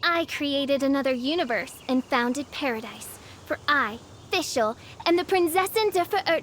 I created another universe and founded paradise. For I, Fischl, am the Prinzessin de Ver...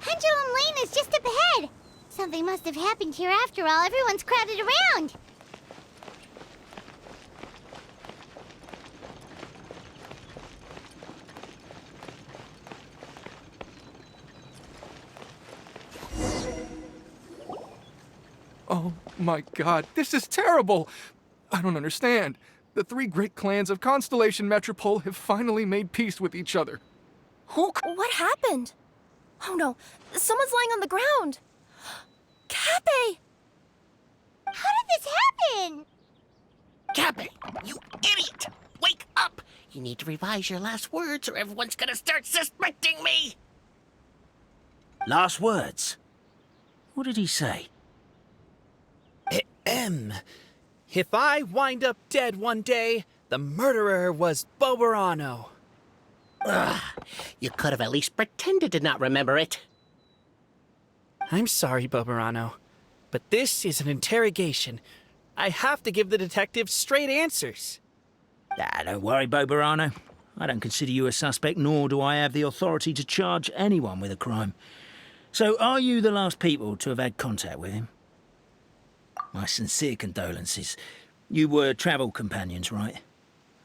Pendulum Lane is just up ahead. Something must have happened here after all. Everyone's crowded around. Oh my god, this is terrible! I don't understand. The three great clans of Constellation Metropole have finally made peace with each other. What happened? Oh no, someone's lying on the ground! Cappe! How did this happen? Cappe, you idiot! Wake up! You need to revise your last words or everyone's gonna start suspecting me! Last words? What did he say? If I wind up dead one day, the murderer was Boberano. Ugh, you could have at least pretended to not remember it. I'm sorry, Boberano, but this is an interrogation. I have to give the detective straight answers. Don't worry, Boberano. I don't consider you a suspect, nor do I have the authority to charge anyone with a crime. So, are you the last people to have had contact with him? My sincere condolences. You were travel companions, right?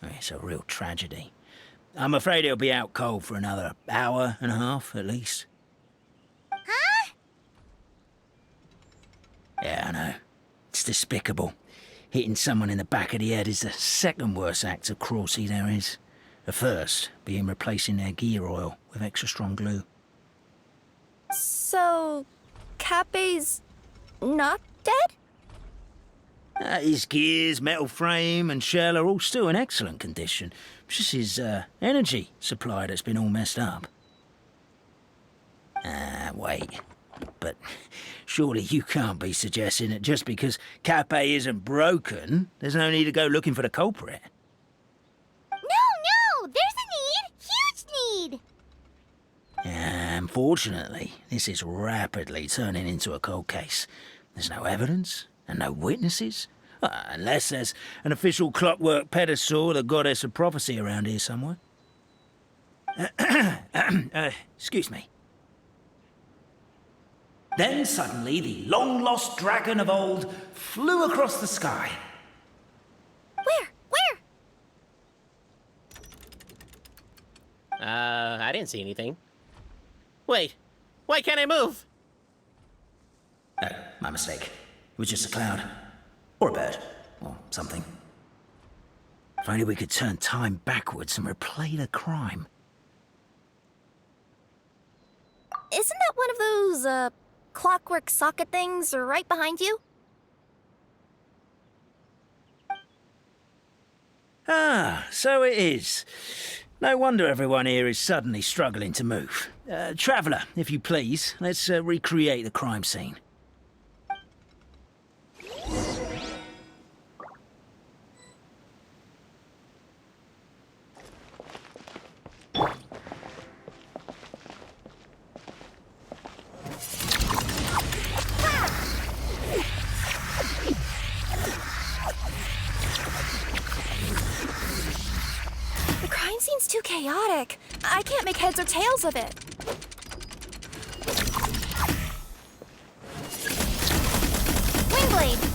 It's a real tragedy. I'm afraid he'll be out cold for another hour and a half, at least. Huh? Yeah, I know. It's despicable. Hitting someone in the back of the head is the second worst act of cruelty there is. The first being replacing their gear oil with extra strong glue. So, Cappe's not dead? His gears, metal frame and shell are all still in excellent condition. It's just his energy supply that's been all messed up. Wait. But surely you can't be suggesting that just because Cappe isn't broken, there's no need to go looking for the culprit. No! There's a need! Huge need! Unfortunately, this is rapidly turning into a cold case. There's no evidence and no witnesses. Unless there's an official clockwork pedestal or the goddess of prophecy around here somewhere. Excuse me. Then suddenly the long-lost dragon of old flew across the sky. Where? I didn't see anything. Wait, why can't I move? Oh, my mistake. It was just a cloud. Or a bird. Or something. If only we could turn time backwards and replay the crime. Isn't that one of those, clockwork socket things right behind you? Ah, so it is. No wonder everyone here is suddenly struggling to move. Traveller, if you please, let's recreate the crime scene. The crime scene's too chaotic. I can't make heads or tails of it. Windblade!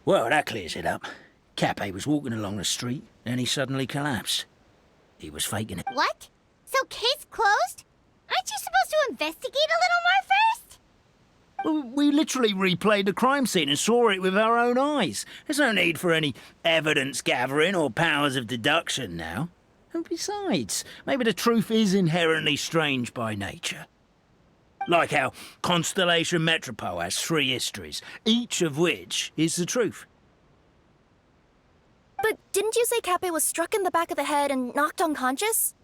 Well, that clears it up. Cappe was walking along the street, and he suddenly collapsed. He was faking it. What? So case closed? Aren't you supposed to investigate a little more first? Well, we literally replayed the crime scene and saw it with our own eyes. There's no need for any evidence gathering or powers of deduction now. And besides, maybe the truth is inherently strange by nature. Like how Constellation Metropole has 3 histories, each of which is the truth. But didn't you say Cappe was struck in the back of the head and knocked unconscious?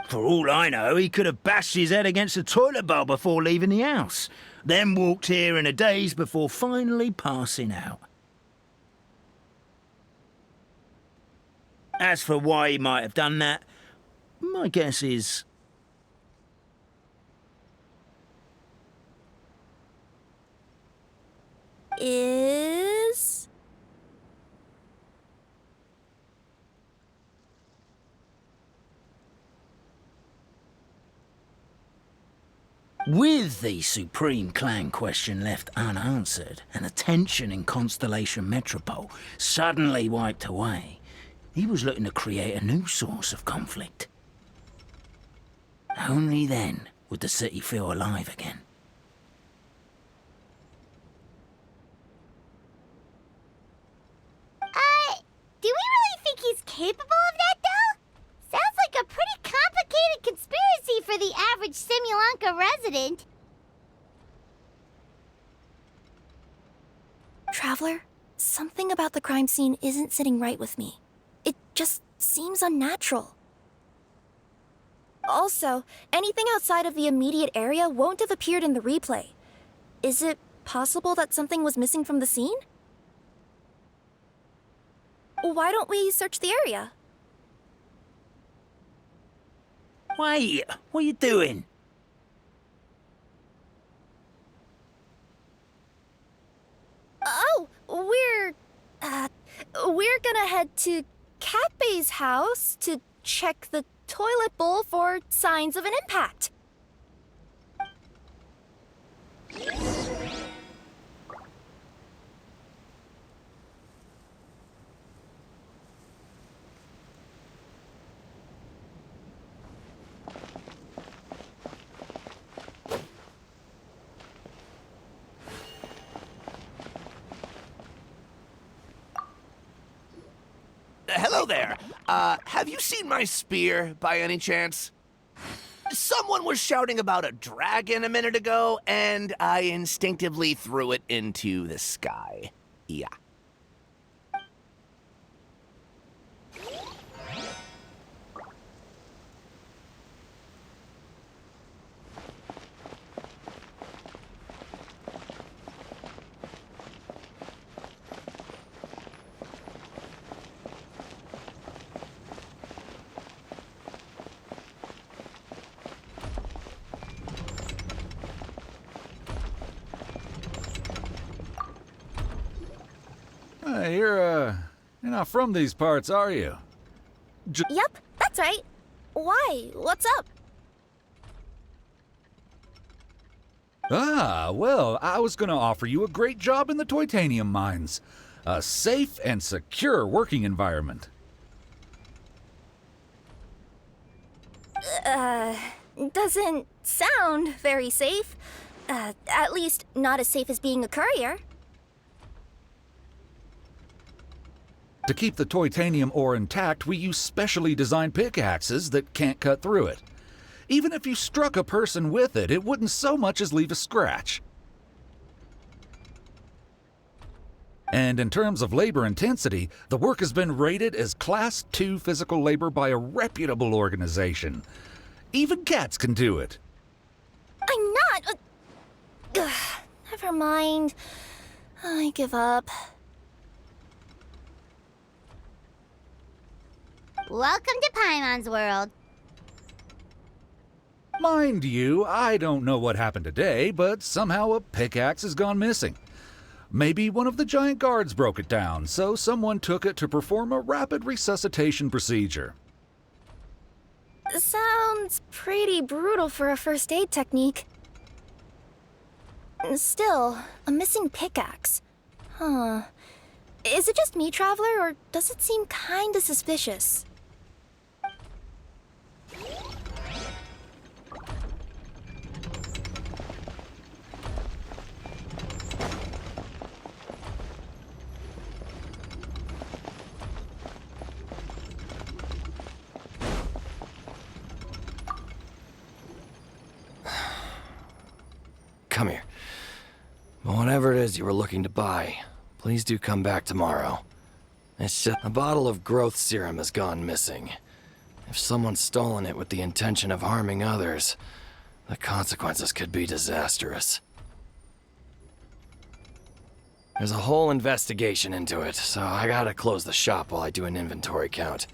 For all I know, he could have bashed his head against a toilet bowl before leaving the house, then walked here in a daze before finally passing out. As for why he might have done that, my guess is... Is... With the Supreme Clan question left unanswered and the tension in Constellation Metropole suddenly wiped away, he was looking to create a new source of conflict. Only then would the city feel alive again. Do we really think he's capable of that, though? Sounds like a pretty complicated conspiracy for the average Simulanka resident. Traveler, something about the crime scene isn't sitting right with me. It just seems unnatural. Also, anything outside of the immediate area won't have appeared in the replay. Is it possible that something was missing from the scene? Why don't we search the area? Wait, what are you doing? Oh, we're gonna head to Cappe's house to check the toilet bowl for signs of an impact. Hello there. Have you seen my spear by any chance? Someone was shouting about a dragon a minute ago, and I instinctively threw it into the sky. Yeah. You're not from these parts, are you? Yep, that's right. Why? What's up? Ah, well, I was gonna offer you a great job in the titanium mines. A safe and secure working environment. Doesn't sound very safe. At least not as safe as being a courier. To keep the titanium ore intact, we use specially designed pickaxes that can't cut through it. Even if you struck a person with it, it wouldn't so much as leave a scratch. And in terms of labor intensity, the work has been rated as Class 2 physical labor by a reputable organization. Even cats can do it. I'm not. Never mind. I give up. Welcome to Paimon's world. Mind you, I don't know what happened today, but somehow a pickaxe has gone missing. Maybe one of the giant guards broke it down, so someone took it to perform a rapid resuscitation procedure. Sounds pretty brutal for a first aid technique. Still, a missing pickaxe. Huh. Is it just me, Traveler, or does it seem kinda suspicious? Come here. Whatever it is you were looking to buy, please do come back tomorrow. It's just a bottle of growth serum has gone missing. If someone's stolen it with the intention of harming others, the consequences could be disastrous. There's a whole investigation into it, so I gotta close the shop while I do an inventory count.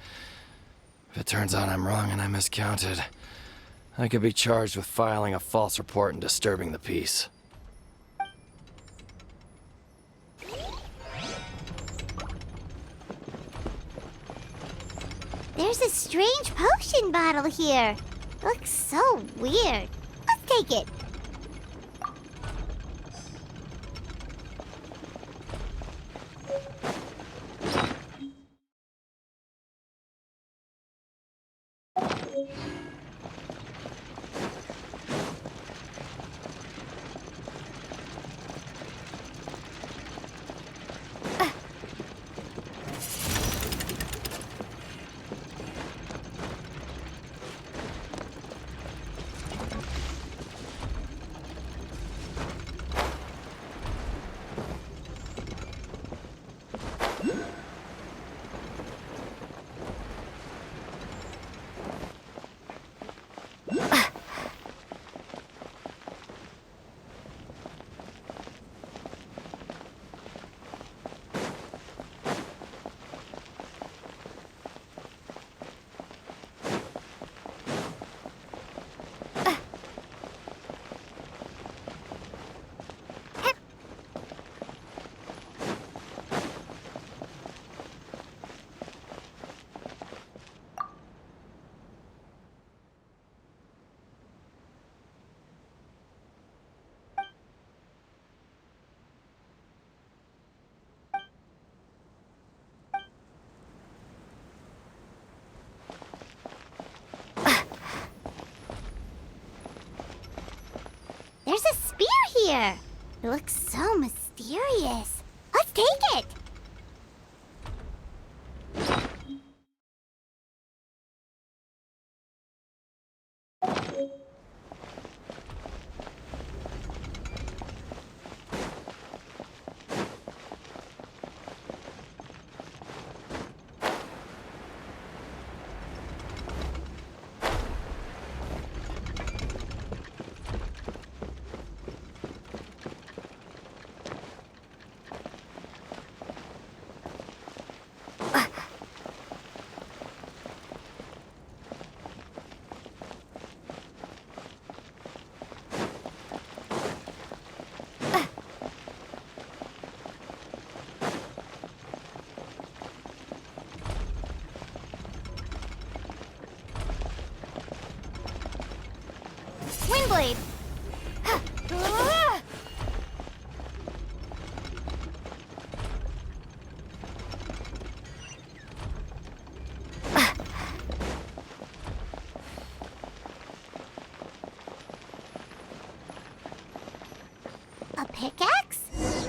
If it turns out I'm wrong and I miscounted, I could be charged with filing a false report and disturbing the peace. There's a strange potion bottle here. Looks so weird. Let's take it. There's a spear here. It looks so mysterious. Let's take it. Windblade. pickaxe?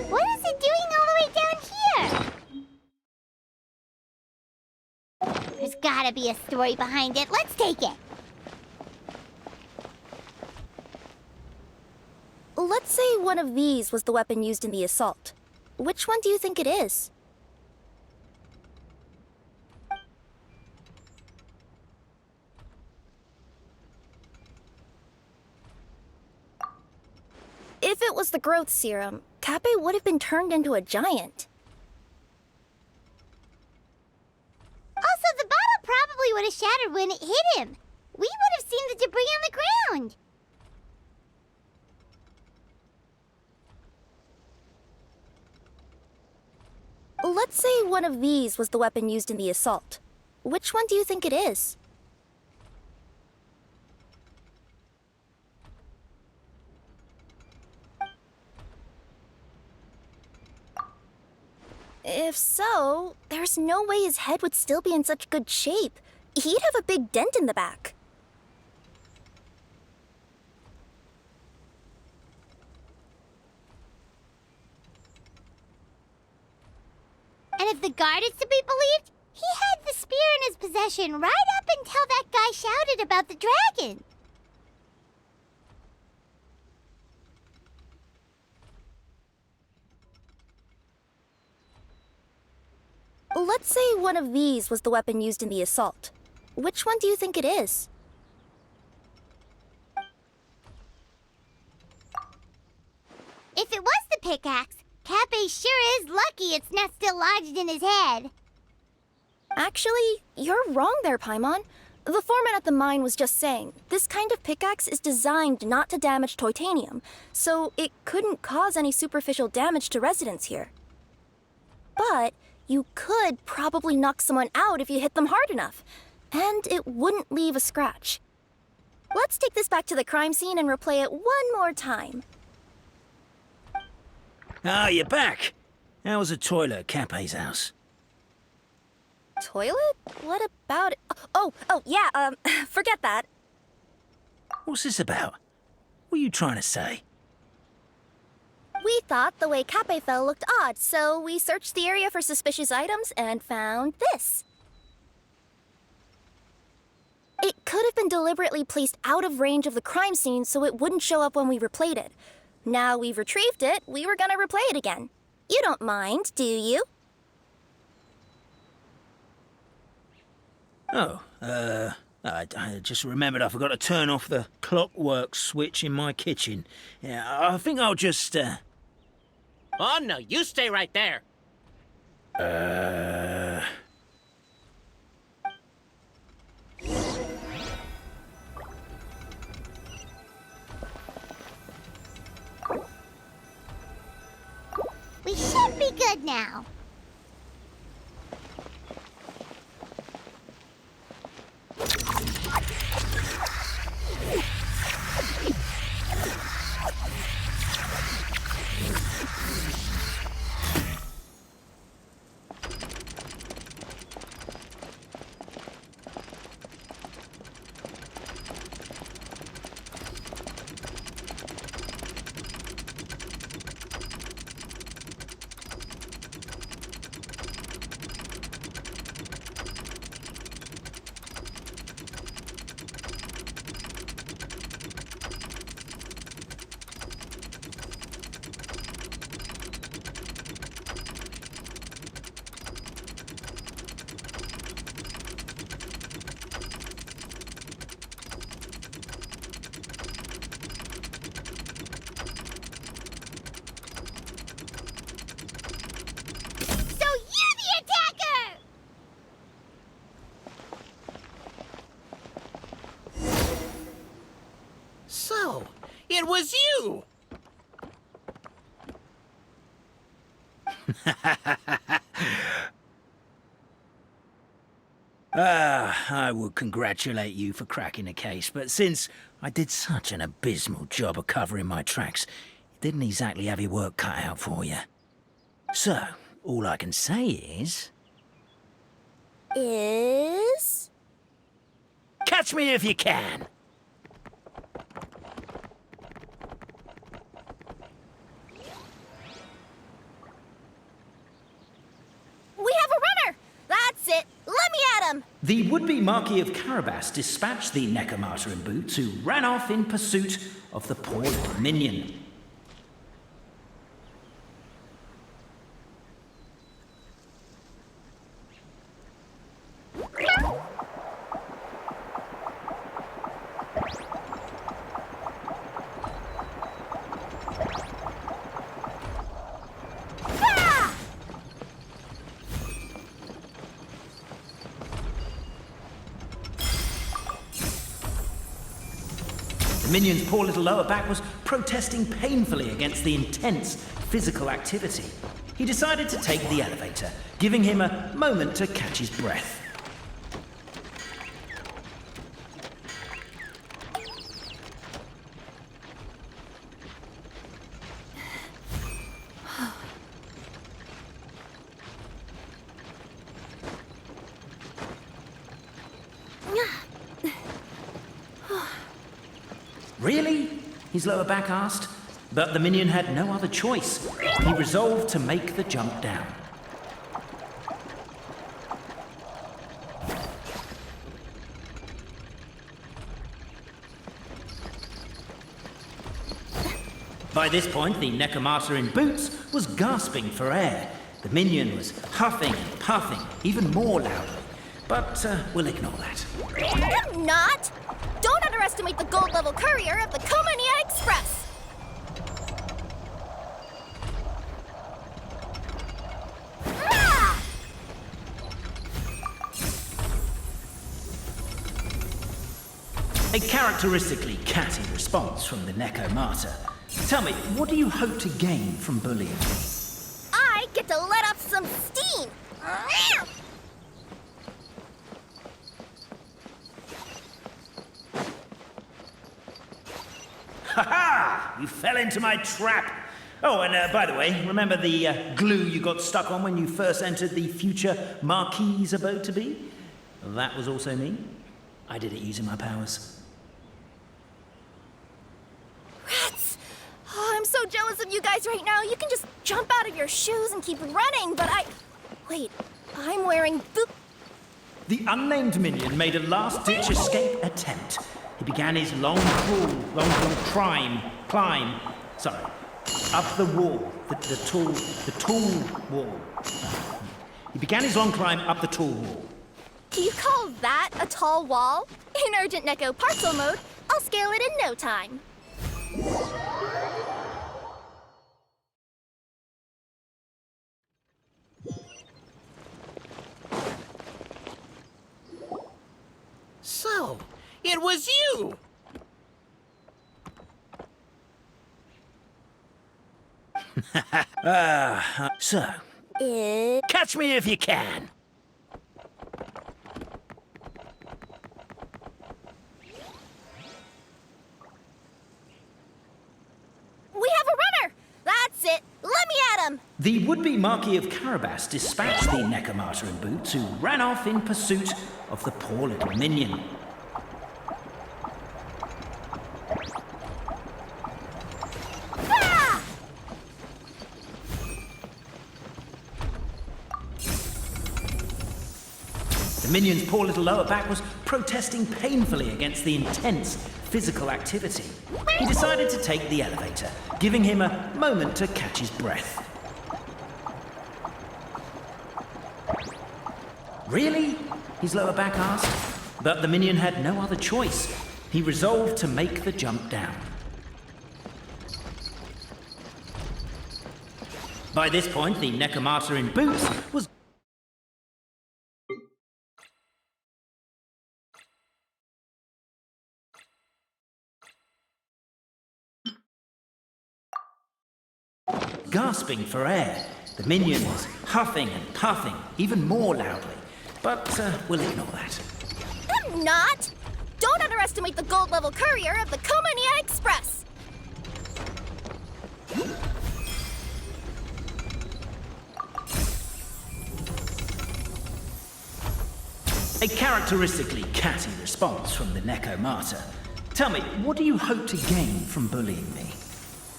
What is it doing all the way down here? There's gotta be a story behind it. Let's take it. Let's say one of these was the weapon used in the assault. Which one do you think it is? If it was the growth serum, Cappe would have been turned into a giant. Also, the bottle probably would have shattered when it hit him. We would have seen the debris on the ground. Let's say one of these was the weapon used in the assault. Which one do you think it is? If so, there's no way his head would still be in such good shape. He'd have a big dent in the back. And if the guard is to be believed, he had the spear in his possession right up until that guy shouted about the dragon. Let's say one of these was the weapon used in the assault. Which one do you think it is? If it was the pickaxe, Cappe sure is lucky it's not still lodged in his head. Actually, you're wrong there, Paimon. The foreman at the mine was just saying, this kind of pickaxe is designed not to damage titanium, so it couldn't cause any superficial damage to residents here. But you could probably knock someone out if you hit them hard enough, and it wouldn't leave a scratch. Let's take this back to the crime scene and replay it one more time. Ah, you're back. How was the toilet at Cappe's house? Toilet? What about it? Yeah, forget that. What's this about? What are you trying to say? We thought the way Cappe fell looked odd, so we searched the area for suspicious items and found this. It could have been deliberately placed out of range of the crime scene so it wouldn't show up when we replayed it. Now we've retrieved it, we were gonna replay it again. You don't mind, do you? Oh, I just remembered I forgot to turn off the clockwork switch in my kitchen. Yeah, I think I'll just, Oh, no, you stay right there. We should be good now. So, it was you! I would congratulate you for cracking the case, but since I did such an abysmal job of covering my tracks, you didn't exactly have your work cut out for you. So, all I can say is... Catch me if you can! The would-be Marquis of Carabas dispatched the Necromata in boots, who ran off in pursuit of the poor little minion. The minion's poor little lower back was protesting painfully against the intense physical activity. He decided to take the elevator, giving him a moment to catch his breath. Really? His lower back asked. But the minion had no other choice. He resolved to make the jump down. By this point, the Necromata in boots was gasping for air. The minion was huffing and puffing, even more loudly. But we'll ignore that. I'm not! Don't underestimate the gold-level courier of the Komania Express! Ah! A characteristically catty response from the Necromata. Tell me, what do you hope to gain from bullying? I get to let off some steam! Ha-ha! You fell into my trap! Oh, and by the way, remember the glue you got stuck on when you first entered the future Marquis' abode-to-be? That was also me. I did it using my powers. Rats! Oh, I'm so jealous of you guys right now. You can just jump out of your shoes and keep running, but Wait, I'm wearing The unnamed minion made a last-ditch escape attempt. He began his long climb, up the wall, the tall wall. He began his long climb up the tall wall. Do you call that a tall wall? In urgent Neko parcel mode, I'll scale it in no time. So, it was you! So, catch me if you can. We have a runner! That's it! Let me at him! The would-be Marquis of Carabas dispatched the Necromata in boots, who ran off in pursuit of the poor little minion. Ah! The minion's poor little lower back was protesting painfully against the intense physical activity. He decided to take the elevator, giving him a moment to catch his breath. Really? His lower back asked. But the minion had no other choice. He resolved to make the jump down. By this point, the Necromata in boots was gasping for air. The minion was huffing and puffing, even more loudly. But we'll ignore that. I'm not! Don't underestimate the gold-level courier of the Komania Express! A characteristically catty response from the Necromata. Tell me, what do you hope to gain from bullying me?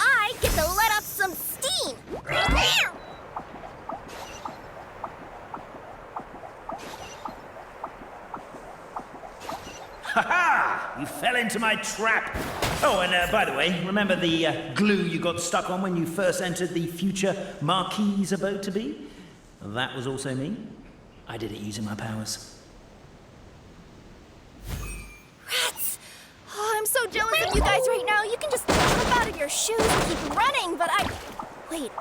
I get to let off some steam! Ha! You fell into my trap. Oh, and by the way, remember the glue you got stuck on when you first entered the future Marquis's abode to be? That was also me. I did it using my powers. Rats! Oh, I'm so jealous of you guys right now. You can just jump out of your shoes and keep running, but I... Wait.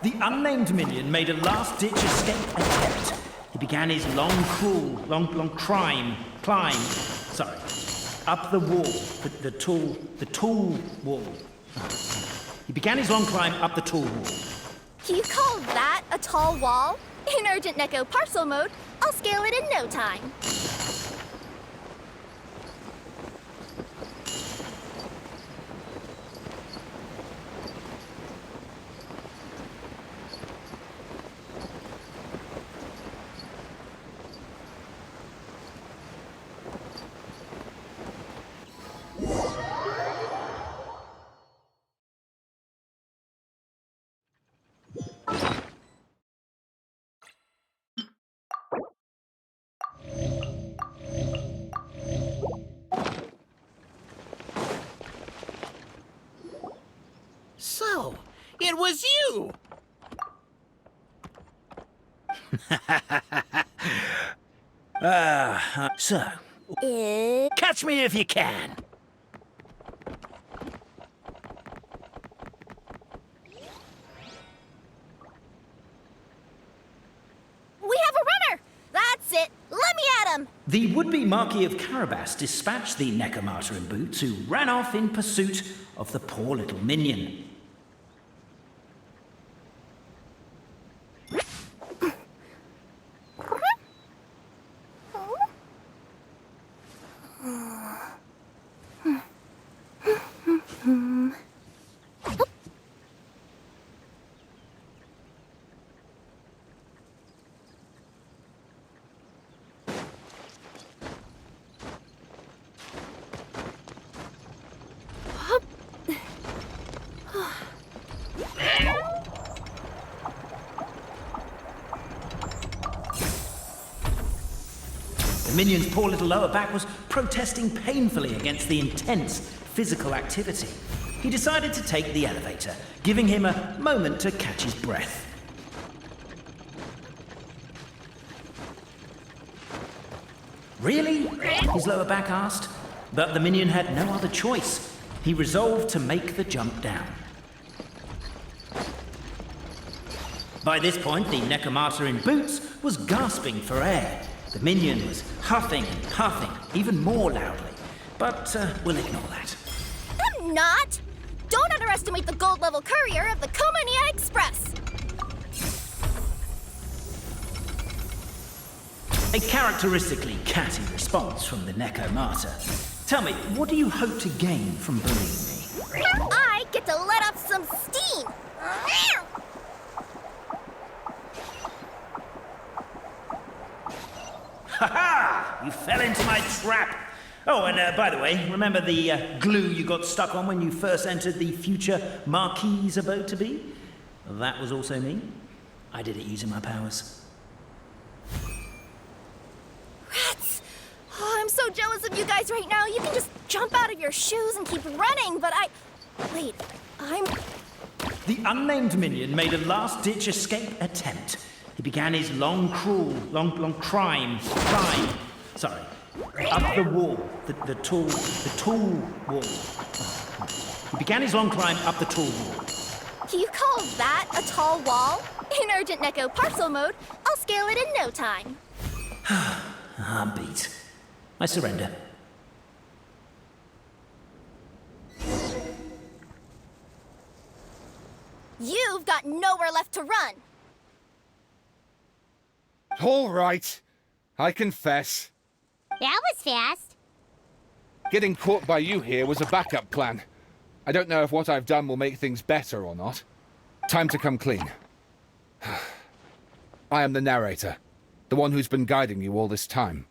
The unnamed minion made a last-ditch escape attempt. He began his long climb, up the wall, the tall wall. He began his long climb up the tall wall. You call that a tall wall? In urgent Neko parcel mode, I'll scale it in no time. So, it was you! So, catch me if you can. We have a runner! That's it! Let me at him! The would-be Marquis of Carabas dispatched the Necromata in boots, who ran off in pursuit of the poor little minion. The minion's poor little lower back was protesting painfully against the intense physical activity. He decided to take the elevator, giving him a moment to catch his breath. Really? His lower back asked. But the minion had no other choice. He resolved to make the jump down. By this point, the Necromata in boots was gasping for air. The minion was huffing and puffing, even more loudly. But we'll ignore that. I'm not! Don't underestimate the gold-level courier of the Komania Express! A characteristically catty response from the Necromata. Tell me, what do you hope to gain from bullying me? I get to let off some steam! Ha-ha! You fell into my trap! Oh, and by the way, remember the glue you got stuck on when you first entered the future Marquis's abode to be? That was also me. I did it using my powers. Rats! Oh, I'm so jealous of you guys right now. You can just jump out of your shoes and keep running, but I... Wait, I'm... The unnamed minion made a last-ditch escape attempt. He began his long climb, up the wall, the tall wall. He began his long climb up the tall wall. You call that a tall wall? In urgent Neko parcel mode, I'll scale it in no time. I'm beat. I surrender. You've got nowhere left to run. All right. I confess. That was fast. Getting caught by you here was a backup plan. I don't know if what I've done will make things better or not. Time to come clean. I am the narrator, the one who's been guiding you all this time.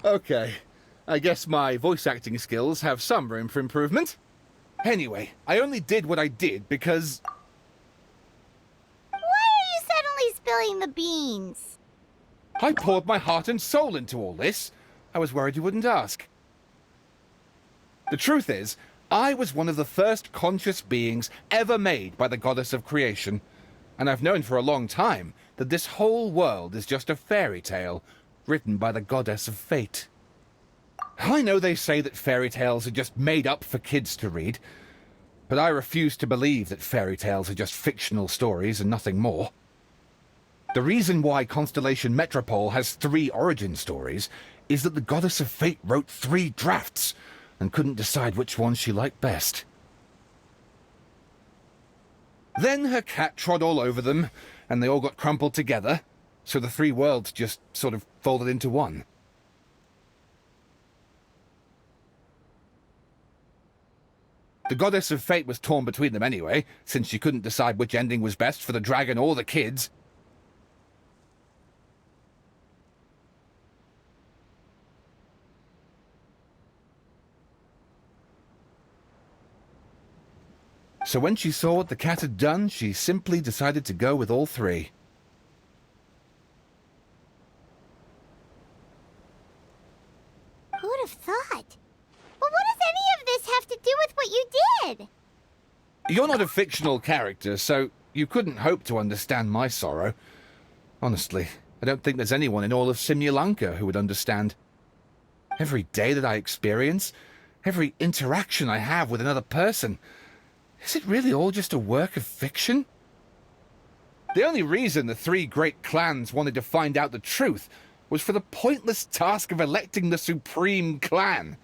Okay, I guess my voice acting skills have some room for improvement. Anyway, I only did what I did because... Why are you suddenly spilling the beans? I poured my heart and soul into all this. I was worried you wouldn't ask. The truth is, I was one of the first conscious beings ever made by the goddess of creation, and I've known for a long time that this whole world is just a fairy tale written by the goddess of fate. I know they say that fairy tales are just made up for kids to read, but I refuse to believe that fairy tales are just fictional stories and nothing more. The reason why Constellation Metropole has 3 origin stories is that the goddess of fate wrote 3 drafts and couldn't decide which one she liked best. Then her cat trod all over them, and they all got crumpled together, so the 3 worlds just sort of folded into one. The goddess of fate was torn between them anyway, since she couldn't decide which ending was best for the dragon or the kids. So when she saw what the cat had done, she simply decided to go with all 3. Who'd have thought? But what does any of this have to do with what you did? You're not a fictional character, so you couldn't hope to understand my sorrow. Honestly, I don't think there's anyone in all of Simulanka who would understand. Every day that I experience, every interaction I have with another person, is it really all just a work of fiction? The only reason the 3 great clans wanted to find out the truth was for the pointless task of electing the supreme clan.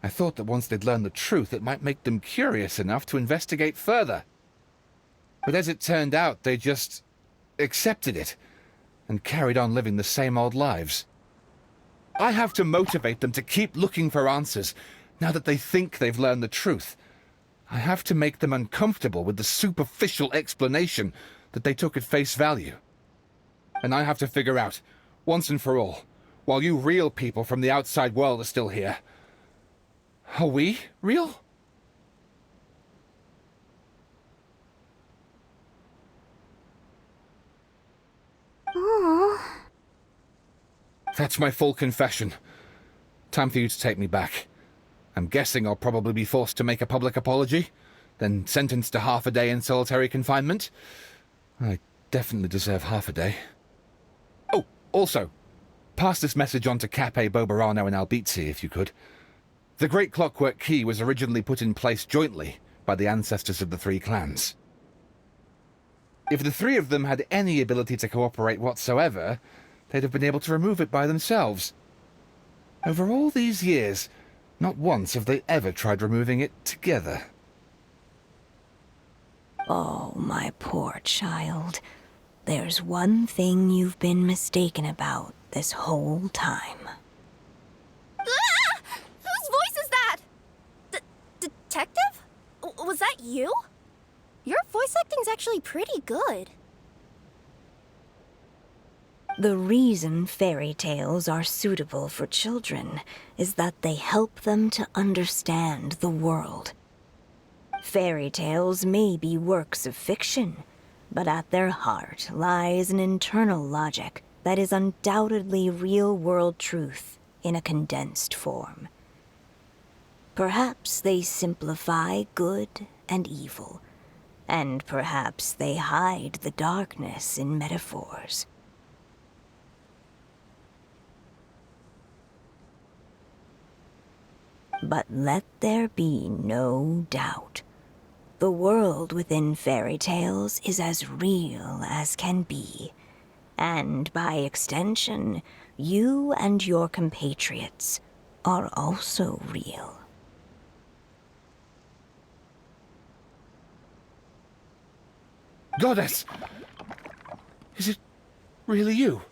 I thought that once they'd learned the truth, it might make them curious enough to investigate further. But as it turned out, they just accepted it and carried on living the same old lives. I have to motivate them to keep looking for answers now that they think they've learned the truth. I have to make them uncomfortable with the superficial explanation that they took at face value. And I have to figure out, once and for all, while you real people from the outside world are still here, are we real? Aww. That's my full confession. Time for you to take me back. I'm guessing I'll probably be forced to make a public apology, then sentenced to half a day in solitary confinement. I definitely deserve half a day. Oh, also, pass this message on to Cape, Bobarano, and Albizzi, if you could. The Great Clockwork Key was originally put in place jointly by the ancestors of the 3 clans. If the 3 of them had any ability to cooperate whatsoever, they'd have been able to remove it by themselves. Over all these years, not once have they ever tried removing it together. Oh, my poor child. There's one thing you've been mistaken about this whole time. Ah! Whose voice is that? Detective? Was that you? Your voice acting's actually pretty good. The reason fairy tales are suitable for children is that they help them to understand the world. Fairy tales may be works of fiction, but at their heart lies an internal logic that is undoubtedly real-world truth in a condensed form. Perhaps they simplify good and evil, and perhaps they hide the darkness in metaphors. But let there be no doubt. The world within fairy tales is as real as can be. And by extension, you and your compatriots are also real. Goddess! Is it really you?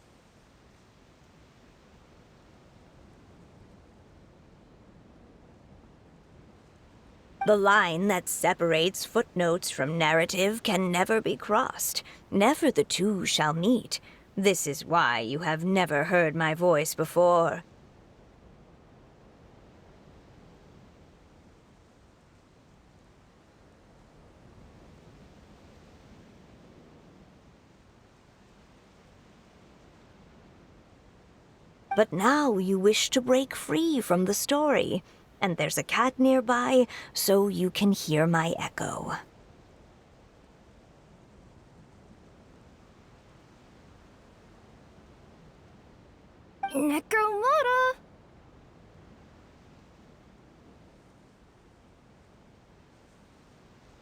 The line that separates footnotes from narrative can never be crossed. Never the two shall meet. This is why you have never heard my voice before. But now you wish to break free from the story, and there's a cat nearby, so you can hear my echo. Necromora!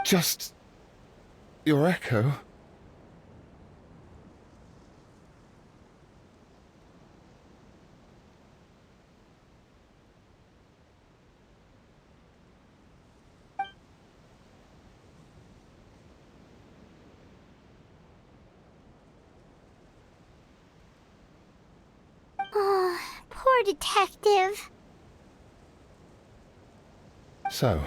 Just your echo. Oh, poor detective. So,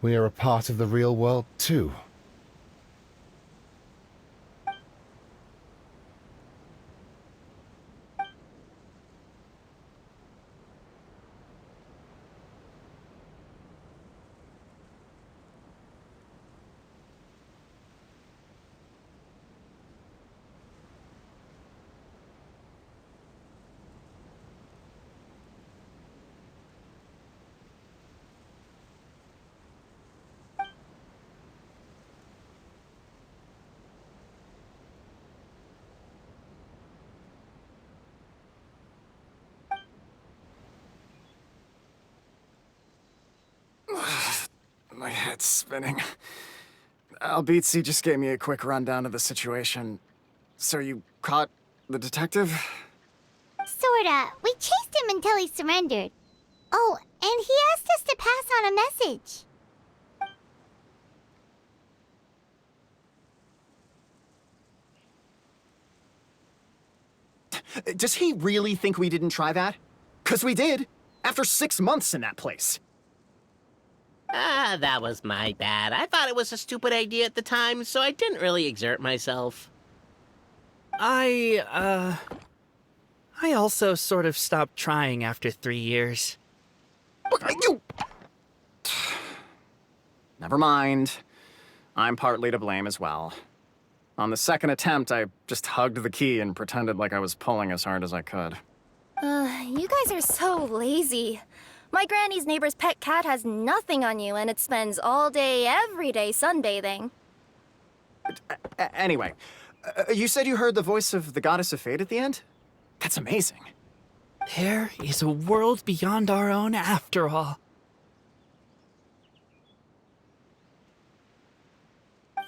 we are a part of the real world too. My head's spinning. Albizzi just gave me a quick rundown of the situation. So you caught the detective? Sorta. We chased him until he surrendered. Oh, and he asked us to pass on a message. Does he really think we didn't try that? 'Cause we did! After 6 months in that place! That was my bad. I thought it was a stupid idea at the time, so I didn't really exert myself. I also sort of stopped trying after 3 years. You... Never mind. I'm partly to blame as well. On the second attempt, I just hugged the key and pretended like I was pulling as hard as I could. You guys are so lazy. My granny's neighbor's pet cat has nothing on you, and it spends all day, every day sunbathing. Anyway, you said you heard the voice of the Goddess of Fate at the end? That's amazing. There is a world beyond our own after all.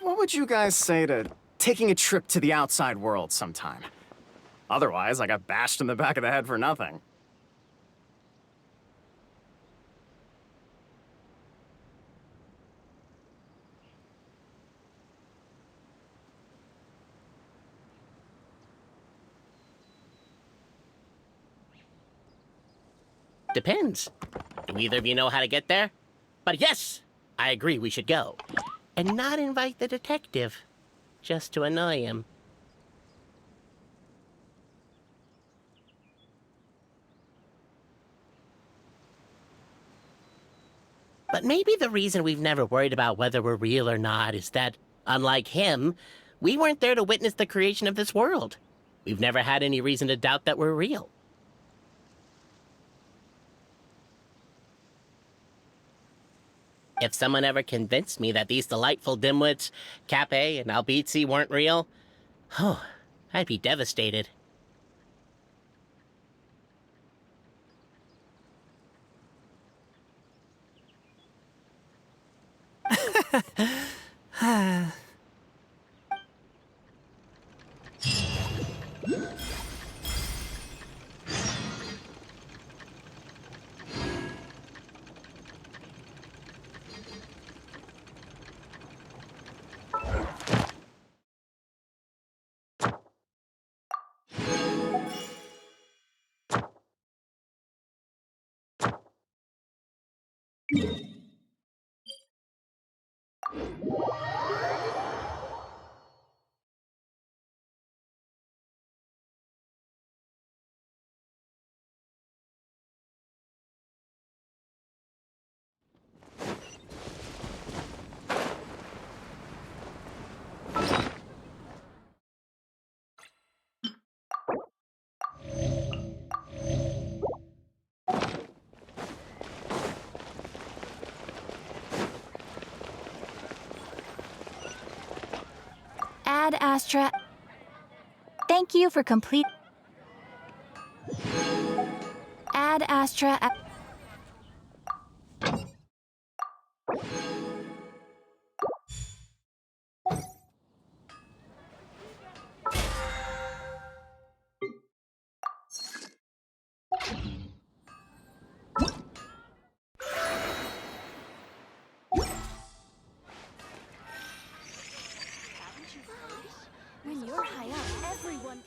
What would you guys say to taking a trip to the outside world sometime? Otherwise, I got bashed in the back of the head for nothing. Depends. Do either of you know how to get there? But yes, I agree we should go. And not invite the detective, just to annoy him. But maybe the reason we've never worried about whether we're real or not is that, unlike him, we weren't there to witness the creation of this world. We've never had any reason to doubt that we're real. If someone ever convinced me that these delightful dimwits, Cape and Albizzi, weren't real, oh, I'd be devastated. Astra. Thank you for complete. Ad Astra. When you're high up, everyone